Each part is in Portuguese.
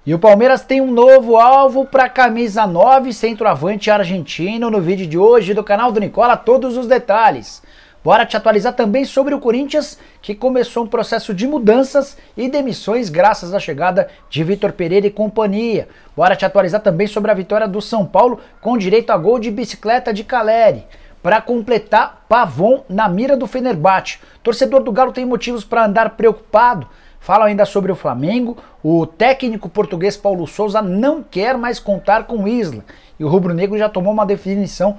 E o Palmeiras tem um novo alvo para camisa 9, centroavante argentino. No vídeo de hoje do canal do Nicola, todos os detalhes. Bora te atualizar também sobre o Corinthians, que começou um processo de mudanças e demissões graças à chegada de Vitor Pereira e companhia. Bora te atualizar também sobre a vitória do São Paulo com direito a gol de bicicleta de Caleri. Para completar, Pavon na mira do Fenerbahçe. Torcedor do Galo tem motivos para andar preocupado. Fala ainda sobre o Flamengo. O técnico português Paulo Sousa não quer mais contar com Isla. E o rubro-negro já tomou uma decisão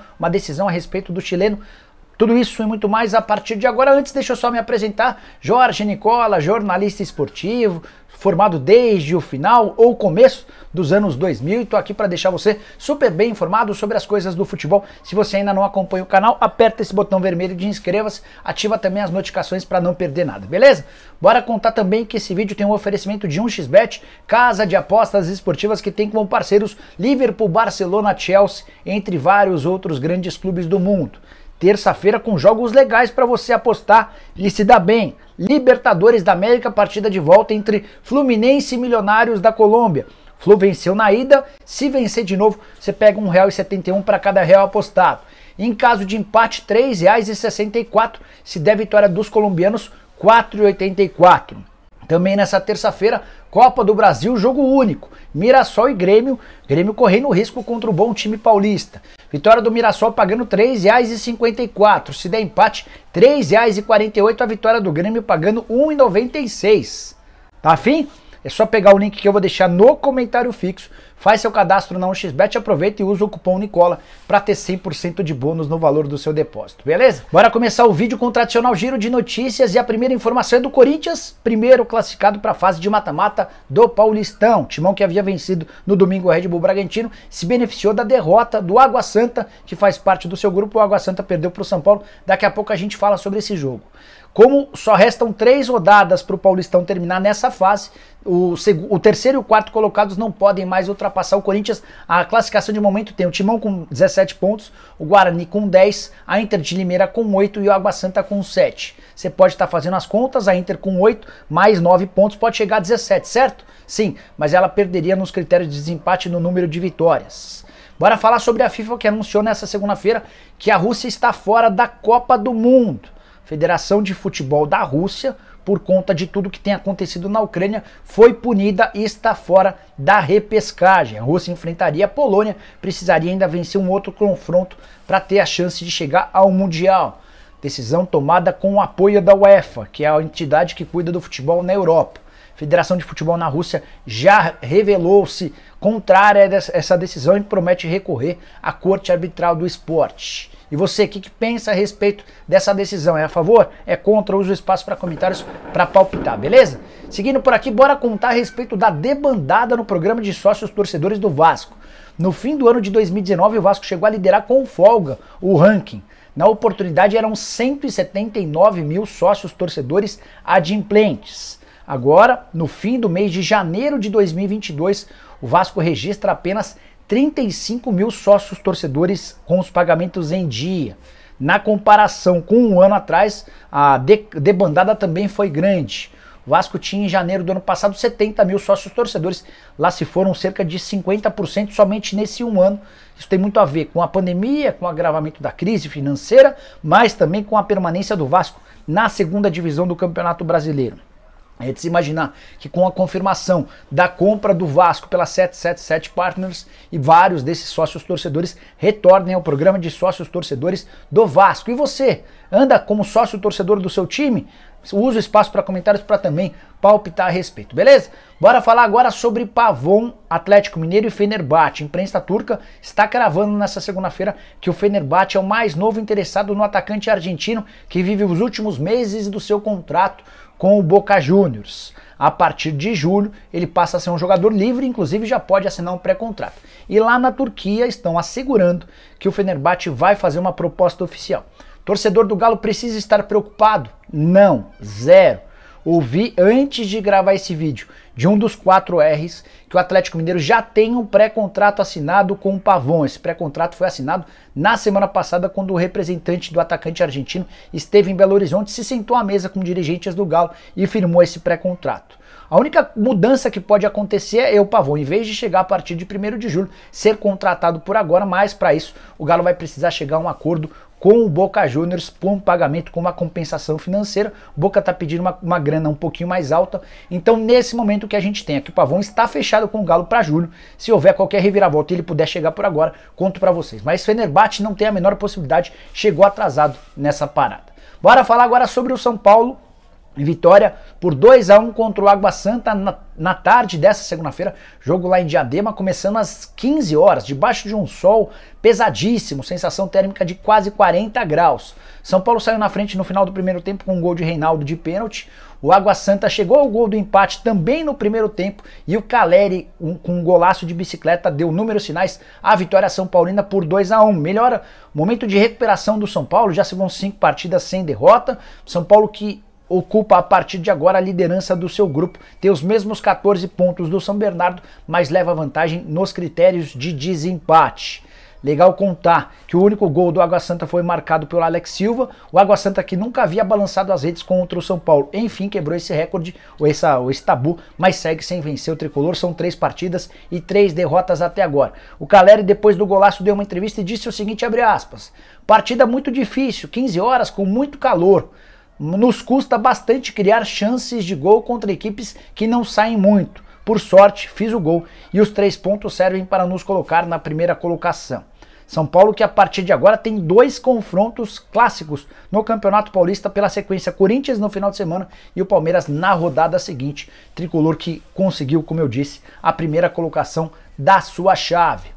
a respeito do chileno. Tudo isso e muito mais a partir de agora. Antes, deixa eu só me apresentar. Jorge Nicola, jornalista esportivo, formado desde o final ou começo dos anos 2000, e estou aqui para deixar você super bem informado sobre as coisas do futebol. Se você ainda não acompanha o canal, aperta esse botão vermelho de inscreva-se, ativa também as notificações para não perder nada, beleza? Bora contar também que esse vídeo tem um oferecimento de 1xBet, casa de apostas esportivas que tem como parceiros Liverpool, Barcelona, Chelsea, entre vários outros grandes clubes do mundo. Terça-feira com jogos legais para você apostar e se dar bem. Libertadores da América, partida de volta entre Fluminense e Milionários da Colômbia. Flu venceu na ida, se vencer de novo, você pega R$ 1,71 para cada real apostado. Em caso de empate, R$ 3,64, se der vitória dos colombianos, R$ 4,84. Também nessa terça-feira, Copa do Brasil, jogo único. Mirassol e Grêmio correndo risco contra o bom time paulista. Vitória do Mirassol pagando R$ 3,54. Se der empate, R$ 3,48. A vitória do Grêmio pagando R$ 1,96. Tá afim? É só pegar o link que eu vou deixar no comentário fixo. Faz seu cadastro na 1xBet, aproveita e usa o cupom Nicola para ter 100% de bônus no valor do seu depósito, beleza? Bora começar o vídeo com o tradicional giro de notícias e a primeira informação é do Corinthians, primeiro classificado para a fase de mata-mata do Paulistão. Timão, que havia vencido no domingo o Red Bull Bragantino, se beneficiou da derrota do Água Santa, que faz parte do seu grupo. O Água Santa perdeu para o São Paulo, daqui a pouco a gente fala sobre esse jogo. Como só restam 3 rodadas para o Paulistão terminar nessa fase, o terceiro e o quarto colocados não podem mais ultrapassar o Corinthians. A classificação de momento tem o Timão com 17 pontos, o Guarani com 10, a Inter de Limeira com 8 e o Água Santa com 7. Você pode estar fazendo as contas, a Inter com 8 mais 9 pontos pode chegar a 17, certo? Sim, mas ela perderia nos critérios de desempate no número de vitórias. Bora falar sobre a FIFA, que anunciou nessa segunda-feira que a Rússia está fora da Copa do Mundo. Federação de Futebol da Rússia, por conta de tudo que tem acontecido na Ucrânia, foi punida e está fora da repescagem. A Rússia enfrentaria a Polônia, precisaria ainda vencer um outro confronto para ter a chance de chegar ao Mundial. Decisão tomada com o apoio da UEFA, que é a entidade que cuida do futebol na Europa. A Federação de Futebol na Rússia já revelou-se contrária a essa decisão e promete recorrer à Corte Arbitral do Esporte. E você, o que pensa a respeito dessa decisão? É a favor? É contra? Usa o espaço para comentários para palpitar, beleza? Seguindo por aqui, bora contar a respeito da debandada no programa de sócios torcedores do Vasco. No fim do ano de 2019, o Vasco chegou a liderar com folga o ranking. Na oportunidade, eram 179 mil sócios torcedores adimplentes. Agora, no fim do mês de janeiro de 2022, o Vasco registra apenas 35 mil sócios torcedores com os pagamentos em dia. Na comparação com um ano atrás, a debandada também foi grande. O Vasco tinha em janeiro do ano passado 70 mil sócios torcedores. Lá se foram cerca de 50% somente nesse um ano. Isso tem muito a ver com a pandemia, com o agravamento da crise financeira, mas também com a permanência do Vasco na segunda divisão do Campeonato Brasileiro. É de se imaginar que com a confirmação da compra do Vasco pela 777 Partners e vários desses sócios torcedores retornem ao programa de sócios torcedores do Vasco. E você, anda como sócio torcedor do seu time? Usa o espaço para comentários para também palpitar a respeito, beleza? Bora falar agora sobre Pavon, Atlético Mineiro e Fenerbahçe. A imprensa turca está cravando nessa segunda-feira que o Fenerbahçe é o mais novo interessado no atacante argentino que vive os últimos meses do seu contrato com o Boca Juniors. A partir de julho, ele passa a ser um jogador livre, inclusive já pode assinar um pré-contrato. E lá na Turquia estão assegurando que o Fenerbahçe vai fazer uma proposta oficial. Torcedor do Galo precisa estar preocupado? Não, zero. Ouvi antes de gravar esse vídeo de um dos 4 R's que o Atlético Mineiro já tem um pré-contrato assinado com o Pavon. Esse pré-contrato foi assinado na semana passada, quando o representante do atacante argentino esteve em Belo Horizonte, se sentou à mesa com dirigentes do Galo e firmou esse pré-contrato. A única mudança que pode acontecer é o Pavon, em vez de chegar a partir de 1º de julho, ser contratado por agora, mas para isso o Galo vai precisar chegar a um acordo com o Boca Juniors por um pagamento com uma compensação financeira. O Boca está pedindo uma grana um pouquinho mais alta, então nesse momento que a gente tem aqui, o Pavon está fechado com o Galo para julho. Se houver qualquer reviravolta e ele puder chegar por agora, conto para vocês. Mas Fenerbahçe não tem a menor possibilidade, chegou atrasado nessa parada. Bora falar agora sobre o São Paulo. Vitória por 2-1 contra o Água Santa na tarde dessa segunda-feira, jogo lá em Diadema, começando às 15 horas, debaixo de um sol pesadíssimo, sensação térmica de quase 40 graus. São Paulo saiu na frente no final do primeiro tempo com um gol de Reinaldo de pênalti. O Água Santa chegou ao gol do empate também no primeiro tempo e o Caleri, com um golaço de bicicleta, deu números sinais à vitória são paulina por 2-1. Melhora o momento de recuperação do São Paulo, já se vão 5 partidas sem derrota. São Paulo que ocupa a partir de agora a liderança do seu grupo, tem os mesmos 14 pontos do São Bernardo, mas leva vantagem nos critérios de desempate. Legal contar que o único gol do Água Santa foi marcado pelo Alex Silva, o Água Santa que nunca havia balançado as redes contra o São Paulo, enfim quebrou esse recorde, esse tabu, mas segue sem vencer o tricolor, são 3 partidas e 3 derrotas até agora. O Caleri depois do golaço deu uma entrevista e disse o seguinte, abre aspas, partida muito difícil, 15 horas com muito calor, nos custa bastante criar chances de gol contra equipes que não saem muito. Por sorte, fiz o gol e os 3 pontos servem para nos colocar na primeira colocação. São Paulo que a partir de agora tem 2 confrontos clássicos no Campeonato Paulista pela sequência, Corinthians no final de semana e o Palmeiras na rodada seguinte. Tricolor que conseguiu, como eu disse, a primeira colocação da sua chave.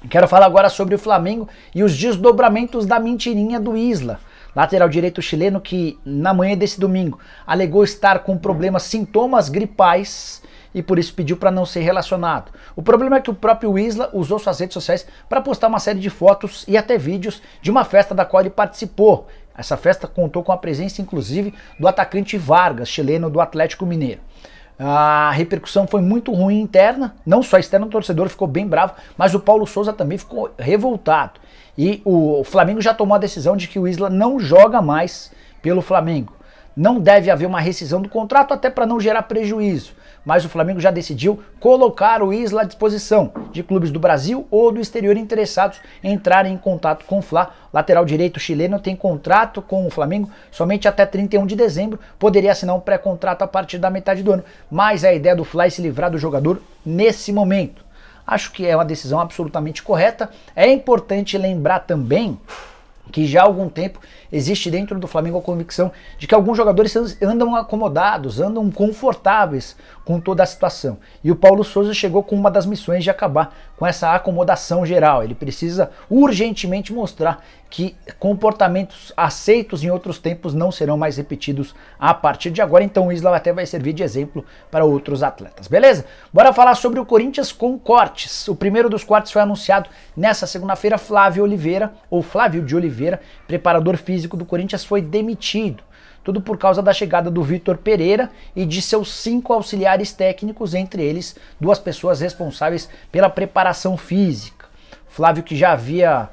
Quero falar agora sobre o Flamengo e os desdobramentos da mentirinha do Isla. Lateral direito chileno que na manhã desse domingo alegou estar com sintomas gripais e por isso pediu para não ser relacionado. O problema é que o próprio Isla usou suas redes sociais para postar uma série de fotos e até vídeos de uma festa da qual ele participou. Essa festa contou com a presença inclusive do atacante Vargas, chileno do Atlético Mineiro. A repercussão foi muito ruim interna, não só externa, o torcedor ficou bem bravo, mas o Paulo Souza também ficou revoltado. E o Flamengo já tomou a decisão de que o Isla não joga mais pelo Flamengo. Não deve haver uma rescisão do contrato até para não gerar prejuízo. Mas o Flamengo já decidiu colocar o Isla à disposição de clubes do Brasil ou do exterior interessados em entrarem em contato com o Fla. Lateral direito chileno tem contrato com o Flamengo somente até 31 de dezembro. Poderia assinar um pré-contrato a partir da metade do ano. Mas a ideia do Fla é se livrar do jogador nesse momento. Acho que é uma decisão absolutamente correta. É importante lembrar também que já há algum tempo existe dentro do Flamengo a convicção de que alguns jogadores andam acomodados, andam confortáveis com toda a situação. E o Paulo Souza chegou com uma das missões de acabar com essa acomodação geral. Ele precisa urgentemente mostrar que comportamentos aceitos em outros tempos não serão mais repetidos a partir de agora. Então o Isla até vai servir de exemplo para outros atletas. Beleza? Bora falar sobre o Corinthians com cortes. O primeiro dos cortes foi anunciado nessa segunda-feira. Flávio de Oliveira, preparador físico do Corinthians, foi demitido. Tudo por causa da chegada do Vitor Pereira e de seus 5 auxiliares técnicos, entre eles 2 pessoas responsáveis pela preparação física. Flávio, que já havia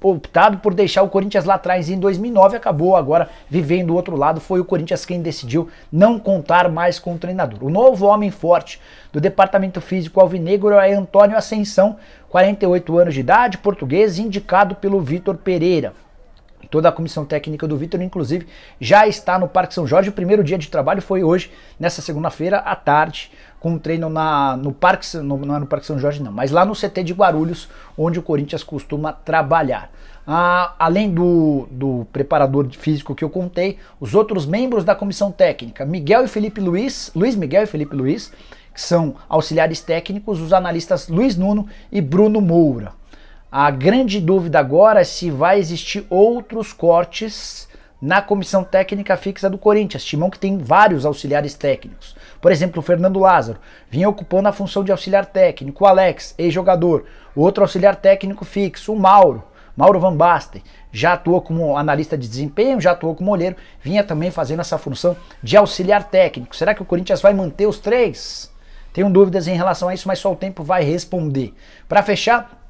optado por deixar o Corinthians lá atrás em 2009, acabou agora vivendo do outro lado. Foi o Corinthians quem decidiu não contar mais com o treinador. O novo homem forte do departamento físico alvinegro é Antônio Ascensão, 48 anos de idade, português, indicado pelo Vitor Pereira. Toda a comissão técnica do Vitor, inclusive, já está no Parque São Jorge. O primeiro dia de trabalho foi hoje, nessa segunda-feira, à tarde, com um treino no Parque, não é no Parque São Jorge não, mas lá no CT de Guarulhos, onde o Corinthians costuma trabalhar. Além do preparador físico que eu contei, os outros membros da comissão técnica, Luiz Miguel e Felipe Luiz, que são auxiliares técnicos, os analistas Luiz Nuno e Bruno Moura. A grande dúvida agora é se vai existir outros cortes na comissão técnica fixa do Corinthians, timão que tem vários auxiliares técnicos. Por exemplo, o Fernando Lázaro vinha ocupando a função de auxiliar técnico, o Alex, ex-jogador, o outro auxiliar técnico fixo, o Mauro Van Basten, já atuou como analista de desempenho, já atuou como olheiro, vinha também fazendo essa função de auxiliar técnico. Será que o Corinthians vai manter os 3? Tenho dúvidas em relação a isso, mas só o tempo vai responder. Para fechar,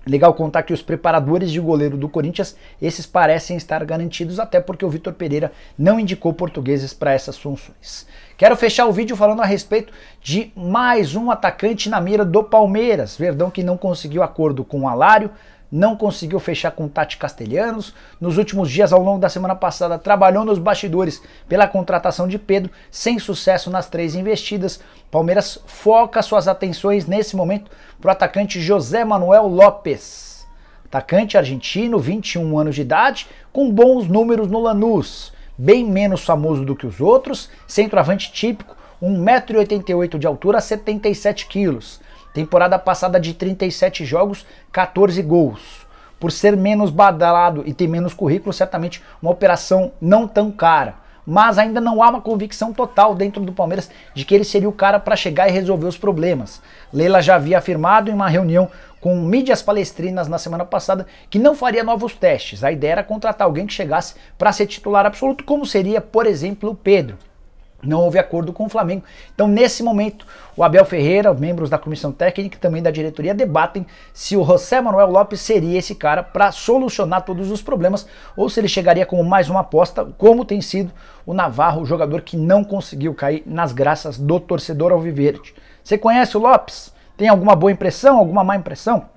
Legal contar que os preparadores de goleiro do Corinthians, esses parecem estar garantidos, até porque o Vitor Pereira não indicou portugueses para essas funções. Quero fechar o vídeo falando a respeito de mais um atacante na mira do Palmeiras. Verdão que não conseguiu acordo com o Alário, não conseguiu fechar com o Tati Castellanos. Nos últimos dias, ao longo da semana passada, trabalhou nos bastidores pela contratação de Pedro, sem sucesso nas 3 investidas. Palmeiras foca suas atenções nesse momento para o atacante José Manuel Lopes. Atacante argentino, 21 anos de idade, com bons números no Lanús. Bem menos famoso do que os outros, centroavante típico, 1,88 m de altura, 77 quilos. Temporada passada de 37 jogos, 14 gols. Por ser menos badalado e ter menos currículo, certamente uma operação não tão cara. Mas ainda não há uma convicção total dentro do Palmeiras de que ele seria o cara para chegar e resolver os problemas. Leila já havia afirmado em uma reunião com mídias palestrinas na semana passada que não faria novos testes. A ideia era contratar alguém que chegasse para ser titular absoluto, como seria, por exemplo, o Pedro. Não houve acordo com o Flamengo. Então, nesse momento, o Abel Ferreira, membros da comissão técnica e também da diretoria debatem se o José Manuel Lopes seria esse cara para solucionar todos os problemas ou se ele chegaria como mais uma aposta, como tem sido o Navarro, o jogador que não conseguiu cair nas graças do torcedor alviverde. Você conhece o Lopes? Tem alguma boa impressão, alguma má impressão?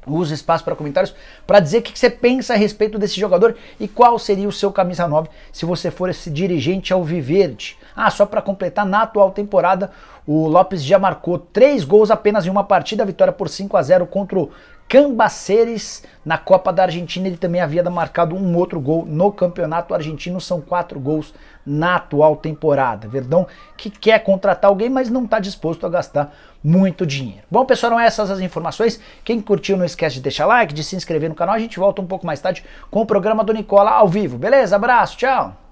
Use espaço para comentários para dizer o que você pensa a respeito desse jogador e qual seria o seu camisa 9 se você for esse dirigente alviverde. Só para completar, na atual temporada o Lopes já marcou 3 gols apenas em uma partida, vitória por 5-0 contra o Cambaceres na Copa da Argentina. Ele também havia marcado um outro gol no Campeonato Argentino, são 4 gols na atual temporada. Verdão que quer contratar alguém, mas não está disposto a gastar muito dinheiro. Bom, pessoal, eram essas as informações. Quem curtiu, não esquece de deixar like, de se inscrever no canal. A gente volta um pouco mais tarde com o programa do Nicola ao vivo. Beleza? Abraço, tchau!